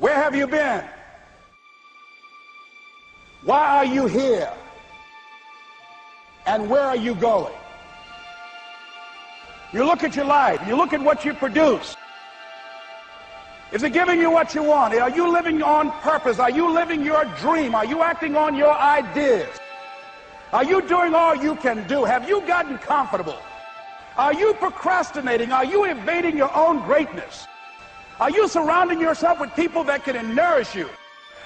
Where have you been? Why are you here? And where are you going? You look at your life, you look at what you produce. Is it giving you what you want? Are you living on purpose? Are you living your dream? Are you acting on your ideas? Are you doing all you can do? Have you gotten comfortable? Are you procrastinating? Are you evading your own greatness? Are you surrounding yourself with people that can nourish you?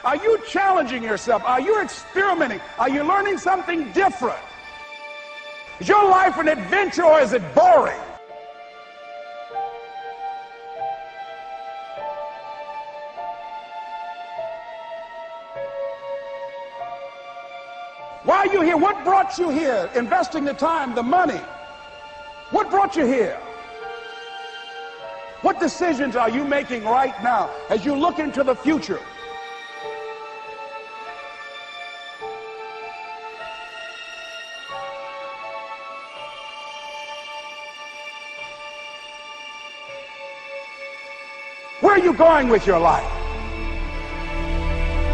Are you challenging yourself? Are you experimenting? Are you learning something different? Is your life an adventure or is it boring? Why are you here? What brought you here? Investing the time, the money. What brought you here? What decisions are you making right now as you look into the future? Where are you going with your life?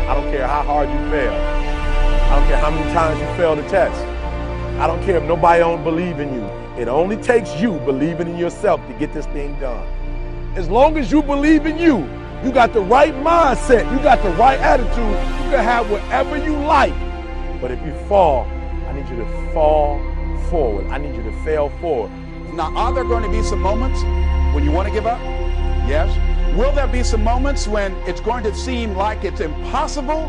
I don't care how hard you fail. I don't care how many times you fail the test. I don't care if nobody don't believe in you. It only takes you believing in yourself to get this thing done. As long as you believe in you, you got the right mindset, you got the right attitude, you can have whatever you like. But if you fall, I need you to fall forward. I need you to fail forward. Now, are there going to be some moments when you want to give up? Yes. Will there be some moments when it's going to seem like it's impossible?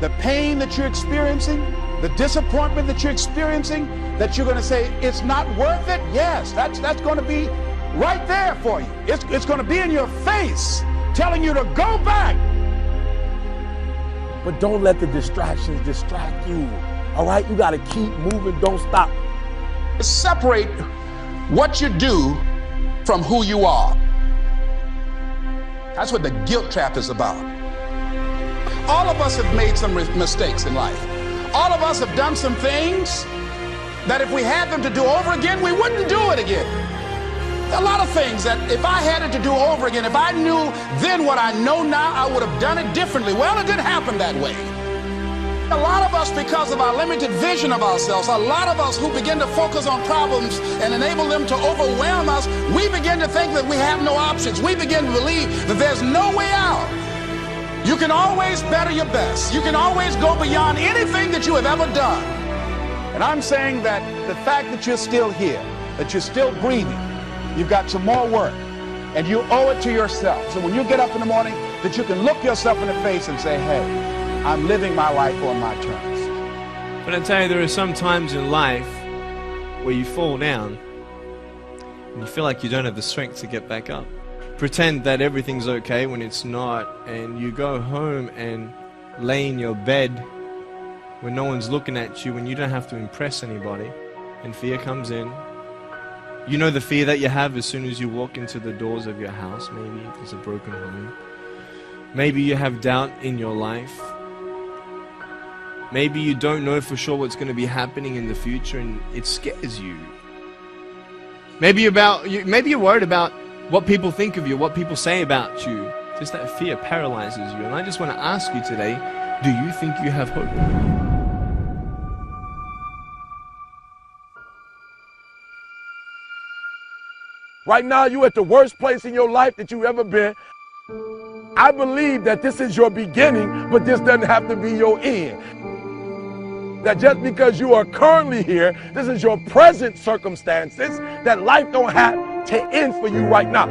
The pain that you're experiencing, the disappointment that you're experiencing, that you're going to say, it's not worth it? Yes, that's going to be right there for you. It's going to be in your face, telling you to go back. But don't let the distractions distract you. All right? You got to keep moving. Don't stop. Separate what you do from who you are. That's what the guilt trap is about. All of us have made some mistakes in life. All of us have done some things that if we had them to do over again, we wouldn't do it again. There are a lot of things that if I had it to do over again, if I knew then what I know now, I would have done it differently. Well, it didn't happen that way. A lot of us, because of our limited vision of ourselves, a lot of us who begin to focus on problems and enable them to overwhelm us, we begin to think that we have no options. We begin to believe that there's no way out. You can always better your best. You can always go beyond anything that you have ever done. And I'm saying that the fact that you're still here, that you're still breathing, you've got some more work, and you owe it to yourself. So when you get up in the morning, that you can look yourself in the face and say, hey, I'm living my life on my terms. But I tell you, there are some times in life where you fall down and you feel like you don't have the strength to get back up. Pretend that everything's okay when it's not, and you go home and lay in your bed when no one's looking at you, when you don't have to impress anybody, and fear comes in. You know the fear that you have as soon as you walk into the doors of your house. Maybe there's a broken home. Maybe you have doubt in your life. Maybe you don't know for sure what's going to be happening in the future and it scares you. Maybe you're worried about what people think of you, what people say about you. Just that fear paralyzes you. And I just want to ask you today, do you think you have hope? Right now, you're at the worst place in your life that you've ever been. I believe that this is your beginning, but this doesn't have to be your end. That just because you are currently here, this is your present circumstances, that life don't have to end for you right now.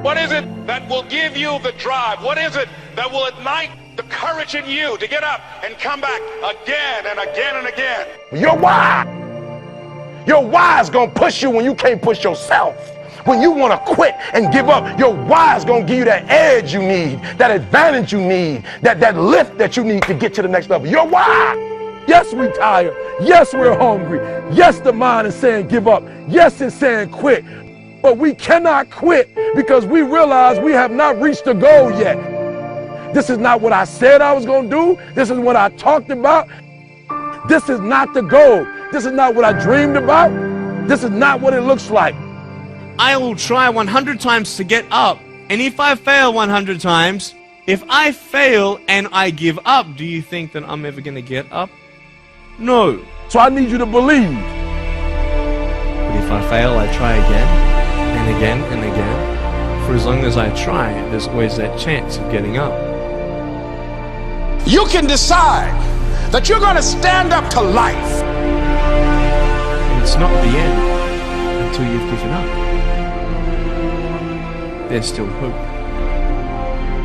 What is it that will give you the drive? What is it that will ignite the courage in you to get up and come back again and again and again? Your why. Your why is gonna push you when you can't push yourself. When you want to quit and give up, your why is going to give you that edge you need, that advantage you need, that lift that you need to get to the next level. Your why. Yes, we're tired. Yes, we're hungry. Yes, the mind is saying give up. Yes, it's saying quit. But we cannot quit because we realize we have not reached the goal yet. This is not what I said I was going to do. This is what I talked about. This is not the goal. This is not what I dreamed about. This is not what it looks like. I will try 100 times to get up, and if I fail 100 times, If I fail and I give up, do you think that I'm ever going to get up? No. So I need you to believe. But if I fail, I try again and again and again. For as long as I try, there's always that chance of getting up. You can decide that you're going to stand up to life. And it's not the end until you've given up. There's still hope.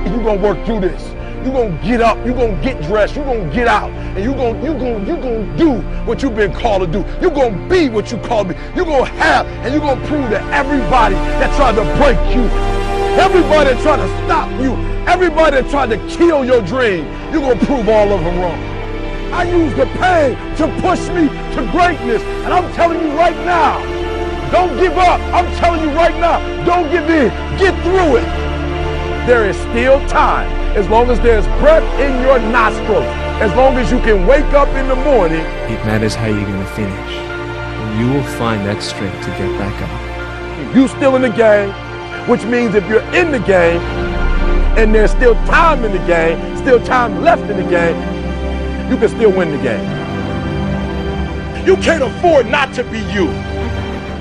You're gonna work through this. You're gonna get up, you're gonna get dressed, you're gonna get out, and you're gonna do what you've been called to do. You're gonna be what you called to be. You're gonna have, and you're gonna prove to everybody that tried to break you, everybody that tried to stop you, everybody that tried to kill your dream, you're gonna prove all of them wrong. I use the pain to push me to greatness, and I'm telling you right now, don't give up. I'm telling you right now, don't give in. Get through it. There is still time. As long as there's breath in your nostrils, as long as you can wake up in the morning. It matters how you're going to finish. And you will find that strength to get back up. You still in the game, which means if you're in the game and there's still time in the game, still time left in the game, you can still win the game. You can't afford not to be you.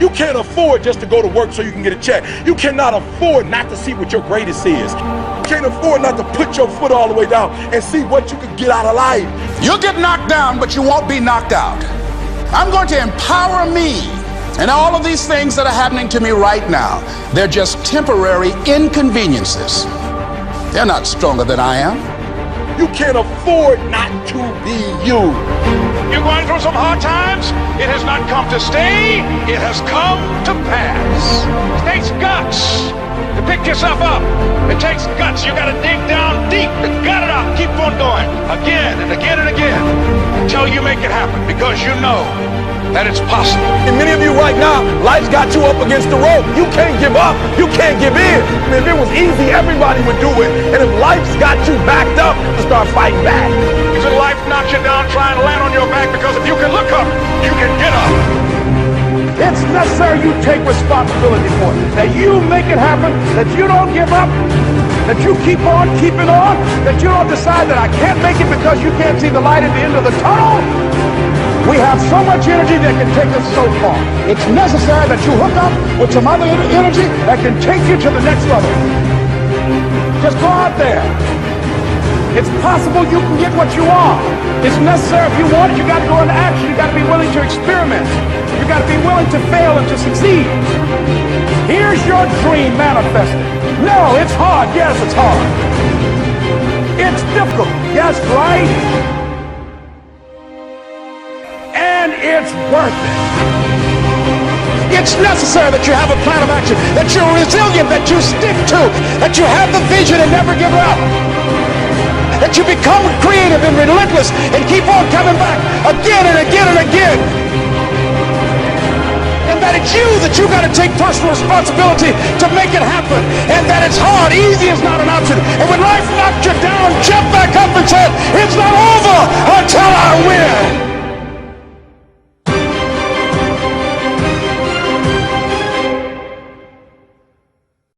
You can't afford just to go to work so you can get a check. You cannot afford not to see what your greatest is. You can't afford not to put your foot all the way down and see what you can get out of life. You'll get knocked down, but you won't be knocked out. I'm going to empower me. And all of these things that are happening to me right now, they're just temporary inconveniences. They're not stronger than I am. You can't afford not to be you. You're going through some hard times? It has not come to stay. It has come to pass. It takes guts to pick yourself up. It takes guts. You got to dig down deep to gut it out. Keep on going again and again and again until you make it happen, because you know that it's possible. And many of you right now, life's got you up against the rope. You can't give up. You can't give in. If it was easy, everybody would do it. And if life's got you backed up, you start fighting back. If life knocks you down, try and land on your back, because if you can look up, you can get up. It's necessary you take responsibility for it. That you make it happen, that you don't give up, that you keep on keeping on, that you don't decide that I can't make it because you can't see the light at the end of the tunnel. We have so much energy that can take us so far. It's necessary that you hook up with some other energy that can take you to the next level. Just go out there. It's possible you can get what you want. It's necessary. If you want it, you got to go into action. You got to be willing to experiment. You got to be willing to fail and to succeed. Here's your dream manifested. No, it's hard. Yes, it's hard. It's difficult. Yes, right. And it's worth it. It's necessary that you have a plan of action, that you're resilient, that you stick to, that you have the vision and never give up, that you become creative and relentless and keep on coming back again and again and again. And that it's you that you got to take personal responsibility to make it happen. And that it's hard. Easy is not an option. And when life knocked you down, jump back up and say,